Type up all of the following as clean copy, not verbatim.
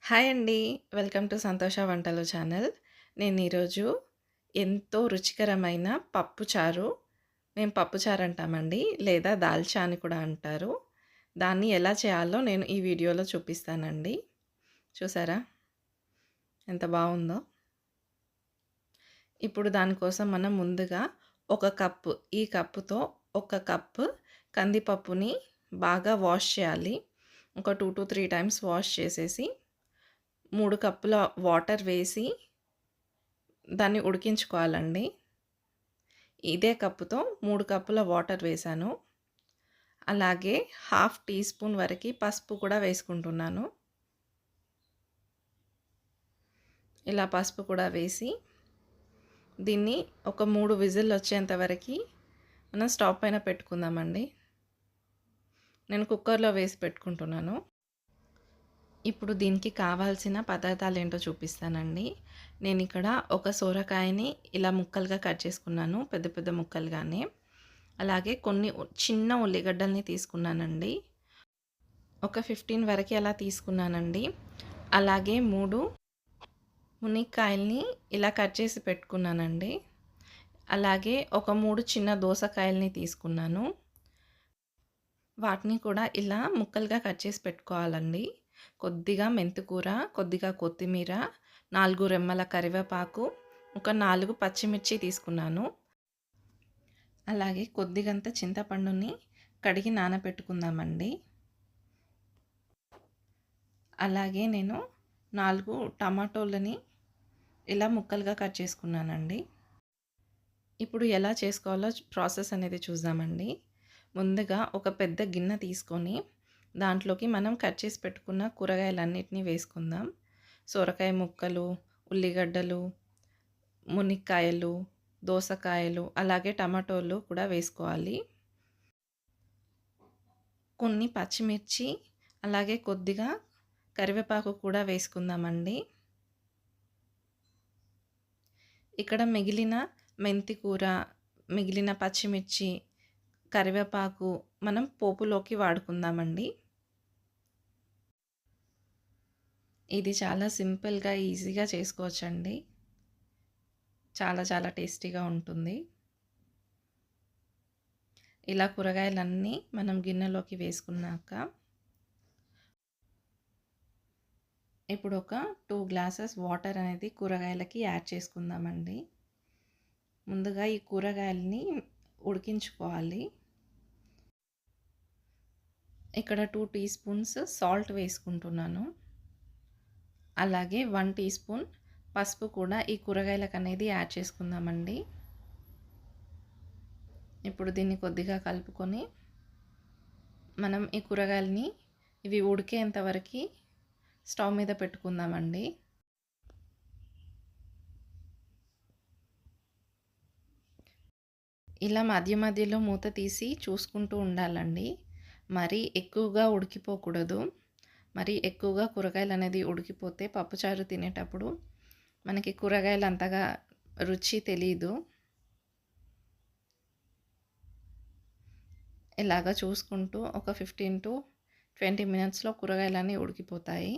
Hi అండి. Welcome to సంతోష వంటలు ఛానల్. నేను ఈరోజు ఎంతో రుచికరమైన పప్పుచారు, మేము పప్పుచారు అంటామండి, లేదా దాల్చా అని కూడా అంటారు. దాన్ని ఎలా చేయాలో నేను ఈ వీడియోలో చూపిస్తానండి. చూసారా ఎంత బావుందో? ఇప్పుడు దానికోసం మనం ముందుగా ఒక కప్పు, ఈ కప్పుతో ఒక కప్పు కందిపప్పుని బాగా వాష్ చేయాలి. ఒక 2-3 టైమ్స్ వాష్ చేసేసి 3 కప్పుల వాటర్ వేసి దాన్ని ఉడికించుకోవాలండి. ఇదే కప్పుతో 3 కప్పుల వాటర్ వేశాను. అలాగే హాఫ్ టీ స్పూన్ వరకి పసుపు కూడా వేసుకుంటున్నాను. ఇలా పసుపు కూడా వేసి దీన్ని ఒక 3 విజిల్లు వచ్చేంత వరకి మనం స్టవ్ పైన పెట్టుకుందామండి. నేను కుక్కర్‌లో వేసి పెట్టుకుంటున్నాను. ఇప్పుడు దీనికి కావాల్సిన పదార్థాలేంటో చూపిస్తానండి. నేనిక్కడ ఒక సొరకాయని ఇలా ముక్కలుగా కట్ చేసుకున్నాను, పెద్ద పెద్ద ముక్కలుగానే. అలాగే కొన్ని చిన్న ఉల్లిగడ్డల్ని తీసుకున్నానండి. ఒక 15 వరకి అలా తీసుకున్నానండి. అలాగే 3 మునిక్కాయల్ని ఇలా కట్ చేసి పెట్టుకున్నానండి. అలాగే ఒక 3 చిన్న దోసకాయల్ని తీసుకున్నాను. వాటిని కూడా ఇలా ముక్కలుగా కట్ చేసి పెట్టుకోవాలండి. కొద్దిగా మెంతికూర, కొద్దిగా కొత్తిమీర, 4 రెమ్మల కరివేపాకు, ఒక 4 పచ్చిమిర్చి తీసుకున్నాను. అలాగే కొద్దిగంత చింతపండుని కడిగి నానబెట్టుకుందామండి. అలాగే నేను 4 టమాటోలని ఇలా ముక్కలుగా కట్ చేసుకున్నానండి. ఇప్పుడు ఎలా చేసుకోవాలో ప్రాసెస్ అనేది చూద్దామండి. ముందుగా ఒక పెద్ద గిన్నె తీసుకొని దాంట్లోకి మనం కట్ చేసి పెట్టుకున్న కూరగాయలన్నిటిని వేసుకుందాం. సొరకాయ ముక్కలు, ఉల్లిగడ్డలు, మునిక్కాయలు, దోసకాయలు, అలాగే టమాటోలు కూడా వేసుకోవాలి. కొన్ని పచ్చిమిర్చి, అలాగే కొద్దిగా కరివేపాకు కూడా వేసుకుందామండి. ఇక్కడ మిగిలిన మెంతికూర, మిగిలిన పచ్చిమిర్చి, కరివేపాకు మనం పోపులోకి వాడుకుందామండి. ఇది చాలా సింపుల్‌గా, ఈజీగా చేసుకోవచ్చండి. చాలా చాలా టేస్టీగా ఉంటుంది. ఇలా కూరగాయలన్నీ మనం గిన్నెలోకి వేసుకున్నాక ఇప్పుడు ఒక 2 గ్లాసెస్ వాటర్ అనేది కూరగాయలకి యాడ్ చేసుకుందామండి. ముందుగా ఈ కూరగాయలని ఉడికించుకోవాలి. ఇక్కడ 2 టీ స్పూన్స్ సాల్ట్ వేసుకుంటున్నాను. అలాగే 1 టీ స్పూన్ పసుపు కూడా ఈ కూరగాయలకు అనేది యాడ్ చేసుకుందామండి. ఇప్పుడు దీన్ని కొద్దిగా కలుపుకొని మనం ఈ కూరగాయలని ఇవి ఉడికేంత వరకు స్టవ్ మీద పెట్టుకుందామండి. ఇలా మధ్య మధ్యలో మూత తీసి చూసుకుంటూ ఉండాలండి. మరీ ఎక్కువగా ఉడికిపోకూడదు. మరి ఎక్కువగా కూరగాయలు అనేది ఉడికిపోతే పప్పుచారు తినేటప్పుడు మనకి కూరగాయలు అంతగా రుచి తెలీదు. ఇలాగ చూసుకుంటూ ఒక 15-20 మినిట్స్‌లో కూరగాయలన్నీ ఉడికిపోతాయి.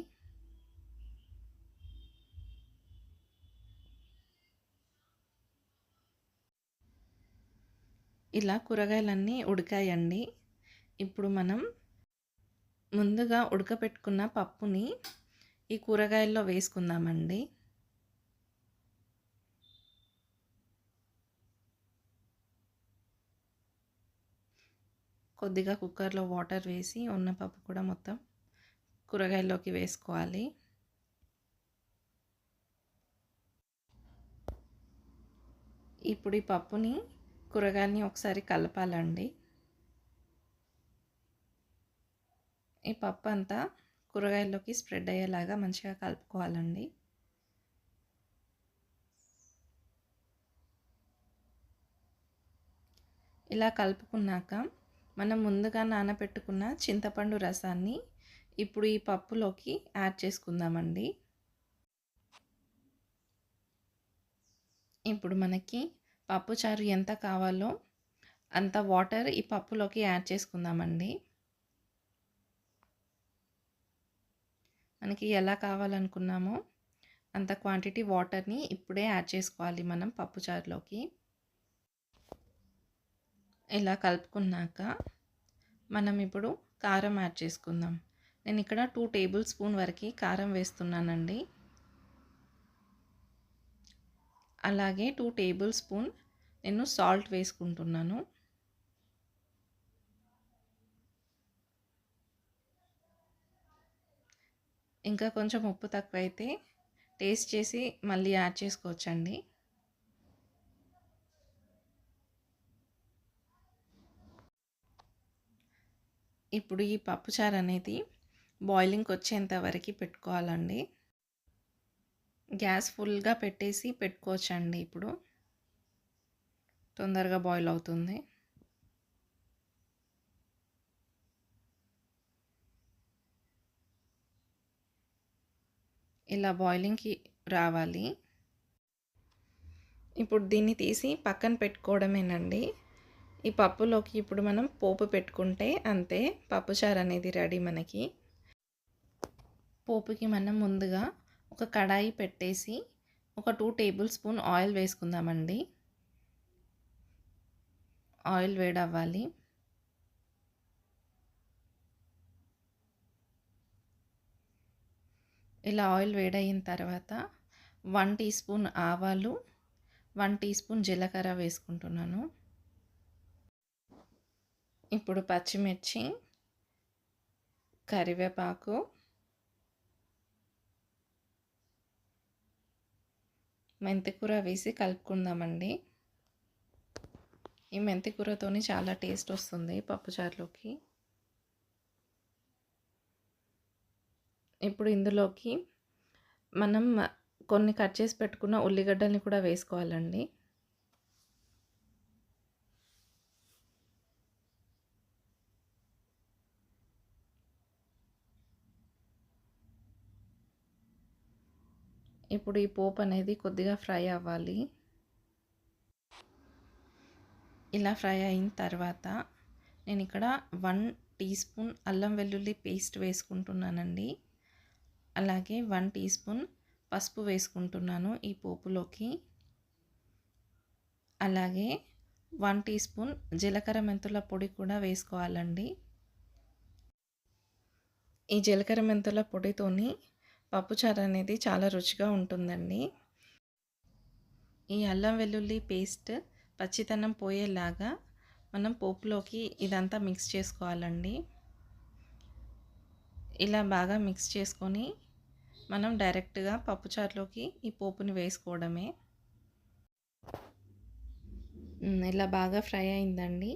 ఇలా కూరగాయలన్నీ ఉడికాయండి. ఇప్పుడు మనం ముందుగా ఉడకపెట్టుకున్న పప్పుని ఈ కూరగాయల్లో వేసుకుందామండి. కొద్దిగా కుక్కర్‌లో వాటర్ వేసి ఉన్న పప్పు కూడా మొత్తం కూరగాయల్లోకి వేసుకోవాలి. ఇప్పుడు ఈ పప్పుని, కూరగాయలని ఒకసారి కలపాలండి. ఈ పప్పు అంతా కూరగాయల్లోకి స్ప్రెడ్ అయ్యేలాగా మంచిగా కలుపుకోవాలండి. ఇలా కలుపుకున్నాక మనం ముందుగా నానబెట్టుకున్న చింతపండు రసాన్ని ఇప్పుడు ఈ పప్పులోకి యాడ్ చేసుకుందామండి. ఇప్పుడు మనకి పప్పుచారు ఎంత కావాలో అంత వాటర్ ఈ పప్పులోకి యాడ్ చేసుకుందామండి. మనకి ఎలా కావాలనుకున్నామో అంత క్వాంటిటీ వాటర్‌ని ఇప్పుడే యాడ్ చేసుకోవాలి మనం పప్పుచారులోకి. ఇలా కలుపుకున్నాక మనం ఇప్పుడు కారం యాడ్ చేసుకుందాం. నేను ఇక్కడ 2 టేబుల్ స్పూన్ వరకు కారం వేస్తున్నానండి. అలాగే 2 టేబుల్ స్పూన్ నేను సాల్ట్ వేసుకుంటున్నాను. ఇంకా కొంచెం ఉప్పు తక్కువైతే టేస్ట్ చేసి మళ్ళీ యాడ్ చేసుకోవచ్చండి. ఇప్పుడు ఈ పప్పుచారు అనేది బాయిలింగ్కి వచ్చేంత వరకు పెట్టుకోవాలండి. గ్యాస్ ఫుల్గా పెట్టేసి పెట్టుకోవచ్చండి. ఇప్పుడు తొందరగా బాయిల్ అవుతుంది. ఇలా బాయిలింగ్కి రావాలి. ఇప్పుడు దీన్ని తీసి పక్కన పెట్టుకోవడమేనండి. ఈ పప్పులోకి ఇప్పుడు మనం పోపు పెట్టుకుంటే అంతే, పప్పుచారు అనేది రెడీ మనకి. పోపుకి మనం ముందుగా ఒక కడాయి పెట్టేసి ఒక 2 టేబుల్ స్పూన్ ఆయిల్ వేసుకుందామండి. ఆయిల్ వేడవ్వాలి. ఇలా ఆయిల్ వేడయిన తర్వాత 1 టీ స్పూన్ ఆవాలు, 1 టీ స్పూన్ జీలకర్ర వేసుకుంటున్నాను. ఇప్పుడు పచ్చిమిర్చి, కరివేపాకు, మెంతికూర వేసి కలుపుకుందామండి. ఈ మెంతికూరతోని చాలా టేస్ట్ వస్తుంది పప్పుచారులోకి. ఇప్పుడు ఇందులోకి మనం కొన్ని కట్ చేసి పెట్టుకున్న ఉల్లిగడ్డల్ని కూడా వేసుకోవాలండి. ఇప్పుడు ఈ పోపు అనేది కొద్దిగా ఫ్రై అవ్వాలి. ఇలా ఫ్రై అయిన తర్వాత నేను ఇక్కడ 1 టీ స్పూన్ అల్లం వెల్లుల్లి పేస్ట్ వేసుకుంటున్నానండి. అలాగే 1 టీ స్పూన్ పసుపు వేసుకుంటున్నాను ఈ పోపులోకి. అలాగే 1 టీ స్పూన్ జీలకర్ర మెంతుల పొడి కూడా వేసుకోవాలండి. ఈ జీలకర్ర మెంతుల పొడితోని పప్పుచారు అనేది చాలా రుచిగా ఉంటుందండి. ఈ అల్లం వెల్లుల్లి పేస్ట్ పచ్చితనం పోయేలాగా మనం పోపులోకి ఇదంతా మిక్స్ చేసుకోవాలండి. ఇలా బాగా మిక్స్ చేసుకొని మనం డైరెక్ట్గా పప్పుచారులోకి ఈ పోపుని వేసుకోవడమే. ఇలా బాగా ఫ్రై అయిందండి.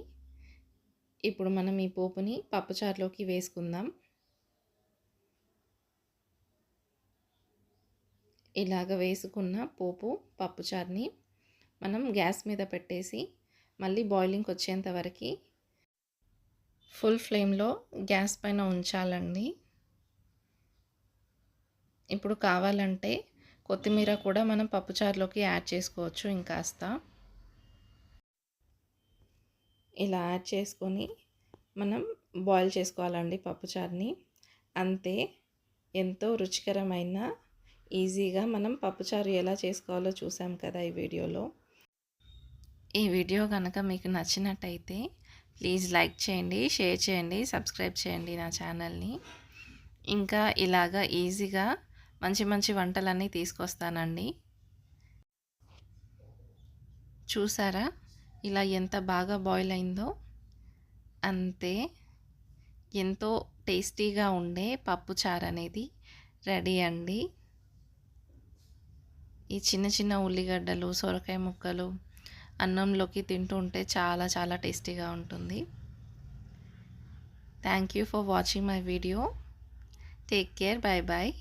ఇప్పుడు మనం ఈ పోపుని పప్పుచారులోకి వేసుకుందాం. ఇలాగ వేసుకున్న పోపు పప్పుచారుని మనం గ్యాస్ మీద పెట్టేసి మళ్ళీ బాయిలింగ్కి వచ్చేంత వరకు ఫుల్ ఫ్లేమ్లో గ్యాస్ పైన ఉంచాలండి. ఇప్పుడు కావాలంటే కొత్తిమీర కూడా మనం పప్పుచారులోకి యాడ్ చేసుకోవచ్చు ఇంకాస్త. ఇలా యాడ్ చేసుకొని మనం బాయిల్ చేసుకోవాలండి పప్పుచారుని. అంతే, ఎంతో రుచికరమైన ఈజీగా మనం పప్పుచారు ఎలా చేసుకోవాలో చూసాం కదా ఈ వీడియోలో. ఈ వీడియో కనుక మీకు నచ్చినట్టయితే ప్లీజ్ లైక్ చేయండి, షేర్ చేయండి, సబ్స్క్రైబ్ చేయండి నా ఛానల్ని. ఇంకా ఇలాగా ఈజీగా మంచి మంచి వంటలన్నీ తీసుకొస్తానండి. చూసారా ఇలా ఎంత బాగా బాయిల్ అయిందో? అంతే, ఎంతో టేస్టీగా ఉండే పప్పుచారు అనేది రెడీ అండి. ఈ చిన్న చిన్న ఉల్లిగడ్డలు, సొరకాయ ముక్కలు అన్నంలోకి తింటూ ఉంటే చాలా చాలా టేస్టీగా ఉంటుంది. Thank you for watching my video. Take care. Bye bye.